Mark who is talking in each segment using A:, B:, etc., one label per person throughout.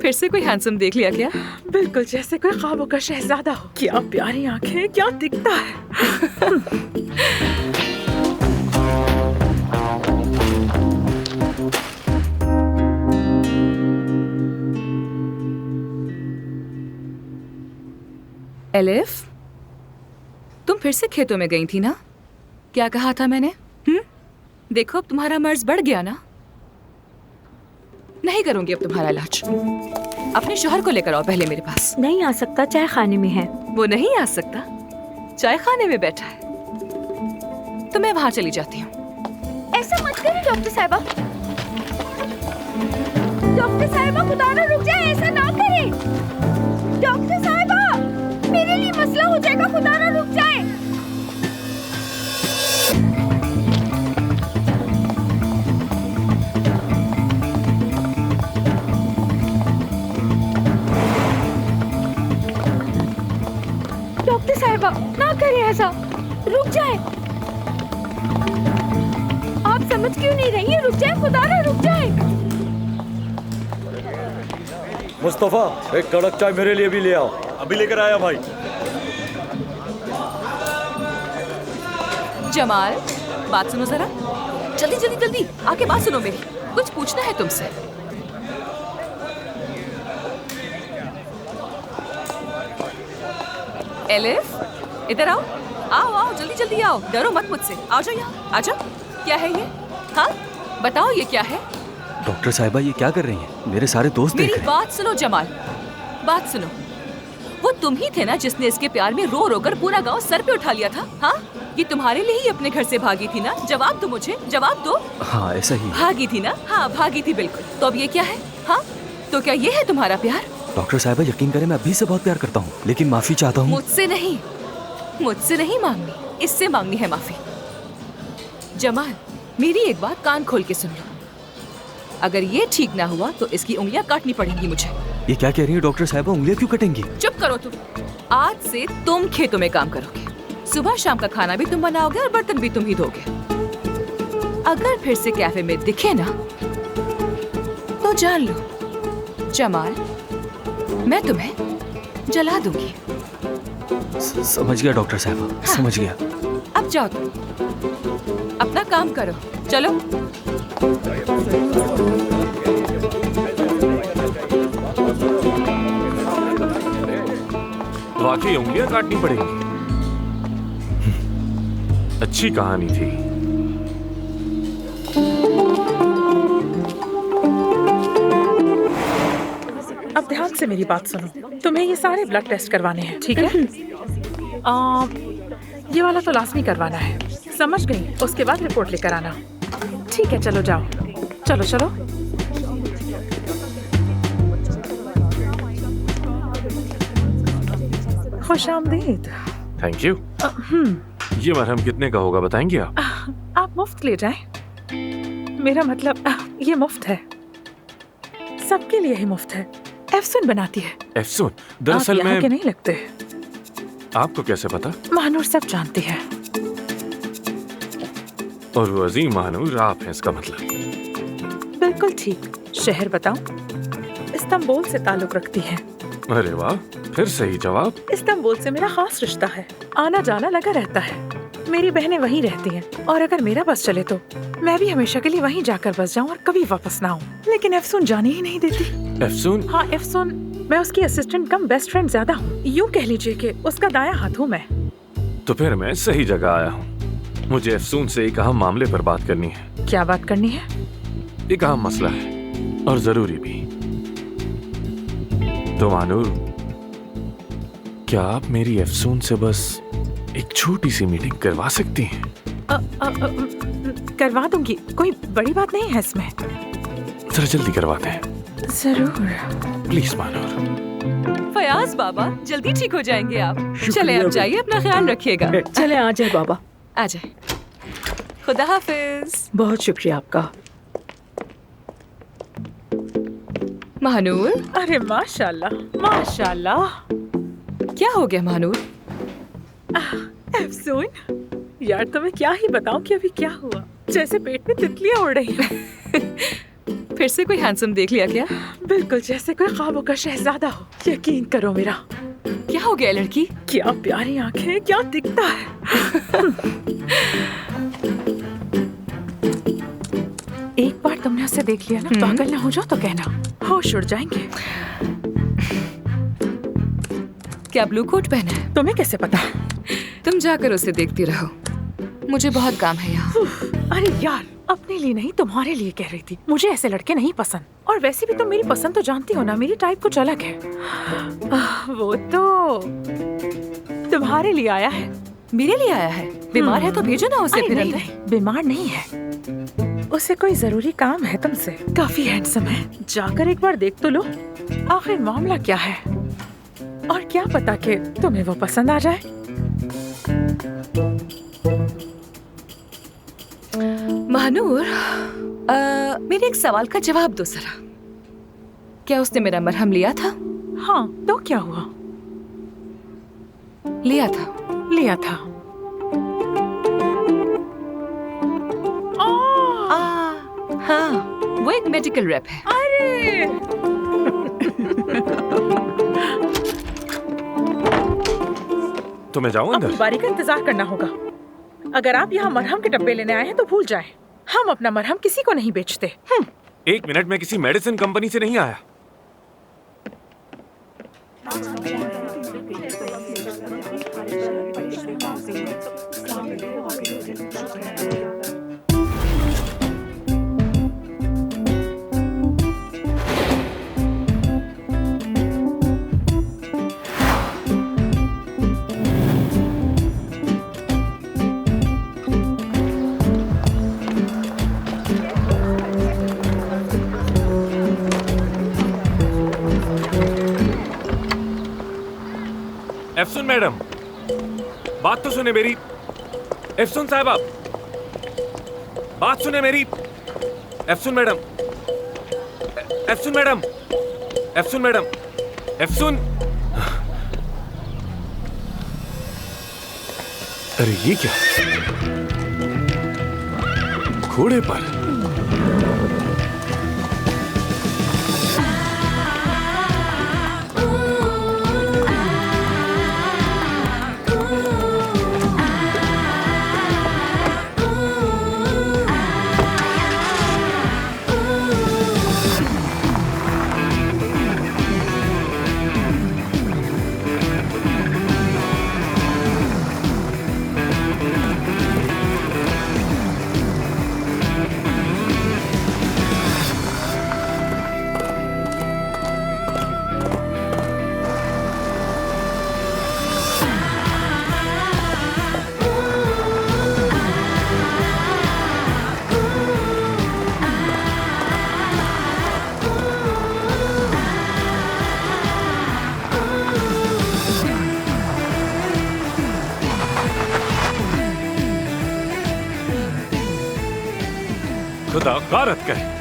A: फिर से कोई हैंडसम देख लिया क्या?
B: बिल्कुल जैसे कोई ख्वाबों का शहजादा हो। क्या प्यारी आंखें, क्या दिखता है।
A: एलिफ, तुम फिर से खेतों में गई थी ना? क्या कहा था मैंने? देखो अब तुम्हारा मर्ज बढ़ गया ना। नहीं करूंगी अब तुम्हारा इलाज। अपने शोहर को लेकर आओ पहले मेरे पास।
C: नहीं आ सकता, चाय खाने में है।
A: वो नहीं आ सकता, चाय खाने में बैठा है। तो मैं वहां चली जाती हूँ।
C: ऐसा मत करिए डॉक्टर साहिबा। डॉक्टर साहिबा, खुदा ना रुक जाए, ऐसा ना करें। डॉक्टर साहिबा, मेरे लिए मसला हो जाएगा, खुदा ना रुक जाए। डॉक्टर साहिबा, ना करें ऐसा, रुक जाए। आप समझ क्यों नहीं रही हैं? रुक जाए, खुदा ना रुक जाए।
D: मुस्तफा, एक कड़क चाय मेरे लिए भी ले आओ।
E: अभी लेकर आया भाई।
A: जमाल, बात सुनो जरा। जल्दी जल्दी जल्दी आके बात सुनो मेरी। कुछ पूछना है तुमसे। एलिफ, इधर आओ। आओ आओ, जल्दी जल्दी आओ। डरो मत मुझसे। आ जाओ यहाँ, आ जाओ। क्या है ये? हाँ, बताओ ये क्या है?
F: डॉक्टर साहिबा, ये क्या कर रही हैं? मेरे सारे दोस्त देख
A: मेरी
F: रहे हैं।
A: बात सुनो जमाल, बात सुनो। वो तुम ही थे ना जिसने इसके प्यार में रो रो कर पूरा गांव सर पे उठा लिया था? हाँ, ये तुम्हारे लिए ही अपने घर से भागी थी ना? जवाब दो मुझे, जवाब दो।
F: हाँ, ऐसा ही।
A: भागी थी ना? हाँ, भागी थी बिल्कुल। तो अब ये क्या है? हाँ, तो क्या ये है तुम्हारा प्यार?
F: डॉक्टर साहिबा, यकीन करें, मैं अभी से बहुत प्यार करता हूँ, लेकिन माफी चाहता हूँ।
A: मुझसे नहीं मांगनी, इससे मांगनी है माफी। जमाल, मेरी एक बात कान खोल के सुन लो। अगर ये ठीक ना हुआ तो इसकी उंगलियां काटनी पड़ेंगी मुझे।
F: ये क्या कह रही है डॉक्टर साहिबा? उंगलियां क्यों कटेंगी?
A: चुप करो तुम। आज से तुम खेतों में काम करोगे। सुबह शाम का खाना भी तुम बनाओगे और बर्तन भी तुम ही धोगे। अगर फिर से कैफे में दिखे ना तो जान लो जमाल, मैं तुम्हें जला दूंगी।
F: समझ गया डॉक्टर साहिबा,
A: हाँ।
F: समझ गया।
A: अब जाओ तुम, अपना काम करो। चलो।
E: वाकई उंगलियां काटनी पड़ेंगी। अच्छी कहानी थी।
B: अब ध्यान से मेरी बात सुनो। तुम्हें ये सारे ब्लड टेस्ट करवाने हैं, ठीक है? ये वाला तो लाजमी करवाना है, समझ गई? उसके बाद रिपोर्ट लेकर आना। ठीक है, चलो जाओ। चलो चलो। खुशामदीद।
E: Thank you. ये मरहम कितने का होगा बताएंगे आप?
B: आप मुफ्त ले जाएं। मेरा मतलब ये मुफ्त है, सबके लिए ही मुफ्त है। एफसून बनाती है।
E: एफसून? दरअसल
B: आप यहाँ के
E: मैं...
B: नहीं लगते।
E: आपको कैसे पता?
B: महानूर सब जानती है।
E: और वो अजीम महानूर आप हैं इसका मतलब?
B: बिल्कुल ठीक। शहर बताऊं? इस्तांबुल से ताल्लुक रखती है।
E: अरे वाह, फिर सही जवाब।
B: इस्तांबुल से मेरा खास रिश्ता है, आना जाना लगा रहता है। मेरी बहनें वहीं रहती हैं और अगर मेरा बस चले तो मैं भी हमेशा के लिए वहीं जाकर बस जाऊं और कभी वापस ना आऊं। लेकिन एफसून जाने ही नहीं देती।
E: एफसून?
B: हाँ, एफसून। मैं उसकी असिस्टेंट कम बेस्ट फ्रेंड ज्यादा हूँ। यूँ कह लीजिए कि उसका दायां हाथ हूँ मैं।
E: तो फिर मैं सही जगह आया हूँ। मुझे एफसून से एक अहम मामले पर बात करनी है।
B: क्या बात करनी है?
E: एक अहम मसला है और जरूरी भी। तो महानूर, क्या आप मेरी एफसून से बस एक छोटी सी मीटिंग करवा सकती हैं?
B: करवा दूंगी, कोई बड़ी बात नहीं है इसमें।
E: जरा जल्दी करवाते हैं।
B: जरूर।
E: प्लीज महानूर।
A: फयाज बाबा, जल्दी ठीक हो जाएंगे आप। चले अब जाइए, अपना ख्याल रखिएगा।
C: चले, आ जाए बाबा।
A: आ जाए। खुदा हाफिज।
C: बहुत शुक्रिया आपका।
A: महानूर।
B: अरे माशाल्लाह, माशाल्लाह।
A: क्या हो गया महानूर?
B: एफसून, यार तुम्हें क्या ही बताऊं कि अभी क्या हुआ। जैसे पेट में तितलियां उड़ रही हैं।
A: फिर से कोई हैंडसम देख लिया क्या?
B: बिल्कुल जैसे कोई ख्वाबों का शहजादा हो। यकीन करो मेरा।
A: क्या हो गया लड़की?
B: क्या प्यारी आंखें, क्या दिखता है। एक बार तुमने उसे देख लिया ना, पागल ना हो जाओ तो कहना, होश उड़ जाएंगे।
A: क्या ब्लू कोट पहना है?
B: तुम्हें कैसे पता?
A: तुम जाकर उसे देखती रहो, मुझे बहुत काम है यहाँ।
B: अरे यार, अपने लिए नहीं तुम्हारे लिए कह रही थी। मुझे ऐसे लड़के नहीं पसंद, और वैसे भी तुम मेरी पसंद तो जानती हो ना, मेरी टाइप कुछ अलग है। वो तो तुम्हारे लिए आया है।
A: मेरे लिए आया है? बीमार है तो भेजो ना उसे। फिर
B: नहीं, नहीं, बीमार नहीं है, उसे कोई जरूरी काम है तुमसे। काफी हैंडसम है, जाकर एक बार देख तो लो। आखिर मामला क्या है, और क्या पता कि तुम्हें वो पसंद आ जाए।
A: महानूर, मेरे एक सवाल का जवाब दो जरा। क्या उसने मेरा मरहम लिया था?
B: हाँ, तो क्या हुआ?
A: लिया था।
B: लिया था।
A: हाँ, वो एक मेडिकल रैप है।
B: अरे
E: तो मैं जाऊं अंदर?
B: अपनी बारी का इंतजार करना होगा। अगर आप यहाँ मरहम के डब्बे लेने आए हैं तो भूल जाएं, हम अपना मरहम किसी को नहीं बेचते।
E: 1 मिनट में किसी मेडिसिन कंपनी से नहीं आया। एफसून मैडम, बात तो सुने मेरी। एफसून साहब, बात सुने मेरी। एफसून मैडम, एफसून मैडम, एफसून मैडम, एफसून। अरे ये क्या? घोड़े पर? खुदा गारत करे।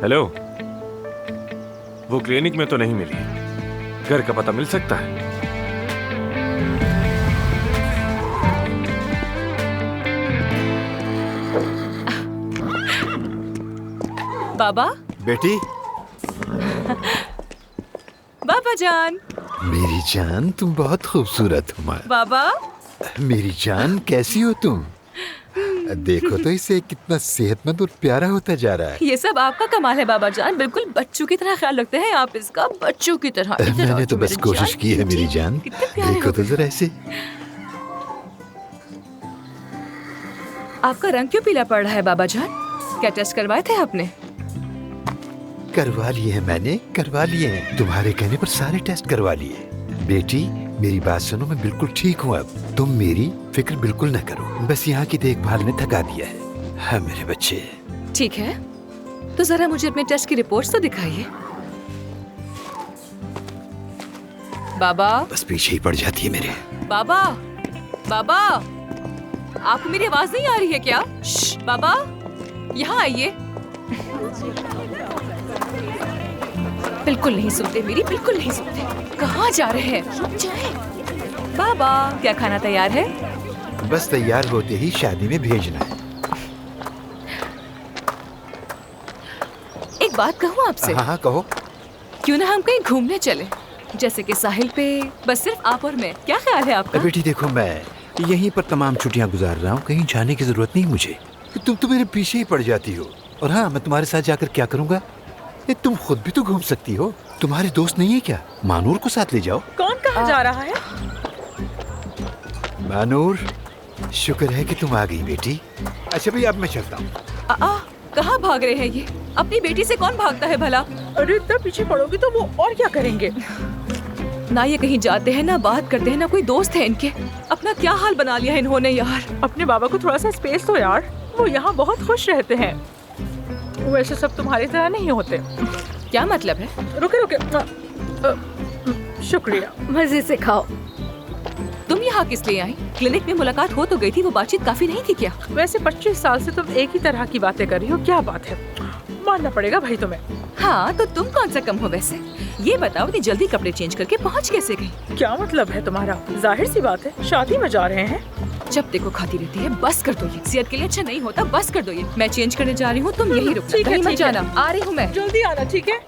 E: हेलो, वो क्लिनिक में तो नहीं मिली। घर का पता मिल सकता है?
A: बाबा।
G: बेटी।
A: बाबा जान।
G: मेरी जान, तुम बहुत खूबसूरत हो।
A: बाबा।
G: मेरी जान, कैसी हो तुम? देखो तो इसे कितना सेहतमंद और प्यारा होता जा रहा है।
A: ये सब आपका कमाल है बाबा जान, बिल्कुल बच्चों की तरह ख्याल रखते हैं आप इसका, बच्चों की तरह।
G: मैंने तो बस कोशिश की है मेरी जान। देखो तो जरा ऐसे।
A: आपका रंग क्यों पीला पड़ रहा है बाबा जान? क्या टेस्ट करवाए थे आपने?
G: करवा लिए हैं, मैंने करवा लिए हैं। तुम्हारे कहने पर सारे टेस्ट करवा लिए। बेटी मेरी बात सुनो, मैं बिल्कुल ठीक हूँ अब। तुम मेरी फिक्र बिल्कुल न करो, बस यहाँ की देखभाल ने थका दिया है। हाँ मेरे बच्चे।
A: ठीक है, तो जरा मुझे अपने टेस्ट की रिपोर्ट्स तो दिखाइए। बाबा।
G: बस पीछे ही पड़ जाती है मेरे।
A: बाबा। बाबा, आपको मेरी आवाज नहीं आ रही है क्या? श्श, बाबा, यहाँ आइए। बिल्कुल नहीं सुनते मेरी, बिल्कुल नहीं सुनते। कहाँ जा रहे हैं? रुक जाए। बाबा, क्या खाना तैयार है?
G: बस तैयार होते ही शादी में भेजना है।
A: एक बात कहूँ आपसे?
G: हाँ हाँ कहो।
A: क्यों ना हम कहीं घूमने चले, जैसे कि साहिल पे, बस सिर्फ आप और मैं। क्या ख्याल है आपका?
G: बेटी देखो, मैं यहीं पर तमाम छुट्टियां गुजार रहा हूँ, कहीं जाने की जरूरत नहीं मुझे। तुम तो मेरे पीछे ही पड़ जाती हो। और हाँ, मैं तुम्हारे साथ जाकर क्या करूँगा? तुम खुद भी तो घूम सकती हो। तुम्हारे दोस्त नहीं है क्या? मानूर को साथ ले जाओ।
B: कौन कहाँ जा रहा है?
G: मानूर, शुक्र है कि तुम आ गई बेटी। अच्छा भाई, अब मैं चलता हूँ।
A: कहाँ भाग रहे हैं ये? अपनी बेटी से कौन भागता है भला?
B: अरे इतना पीछे पड़ोगी तो वो और क्या करेंगे?
A: ना ये कहीं जाते हैं, ना बात करते हैं, ना कोई दोस्त है इनके। अपना क्या हाल बना लिया है इन्होंने यार।
B: अपने बाबा को थोड़ा सा स्पेस दो यार, वो यहाँ बहुत खुश रहते हैं। वैसे सब तुम्हारी तरह नहीं होते।
A: क्या मतलब है?
B: रुके रुके, शुक्रिया।
A: मजे से खाओ। तुम यहाँ किस लिए आई? क्लिनिक में मुलाकात हो तो गई थी, वो बातचीत काफी नहीं थी क्या?
B: वैसे 25 साल से तुम एक ही तरह की बातें कर रही हो, क्या बात है? मानना पड़ेगा भाई तुम्हें।
A: हाँ, तो तुम कौन सा कम हो वैसे? ये बताओ, इतनी जल्दी कपड़े चेंज करके पहुँच कैसे गई?
B: क्या मतलब है तुम्हारा? जाहिर सी बात है, शादी में जा रहे हैं।
A: जब देखो खाती रहती है। बस कर दो ये, सेहत के लिए अच्छा नहीं होता। बस कर दो ये। मैं चेंज करने जा रही हूँ, तुम यही रुकना,
B: ठीक है,
A: कहीं मत
B: ठीक है।
A: जाना। आ रही हूँ मैं।
B: जल्दी आना, ठीक है?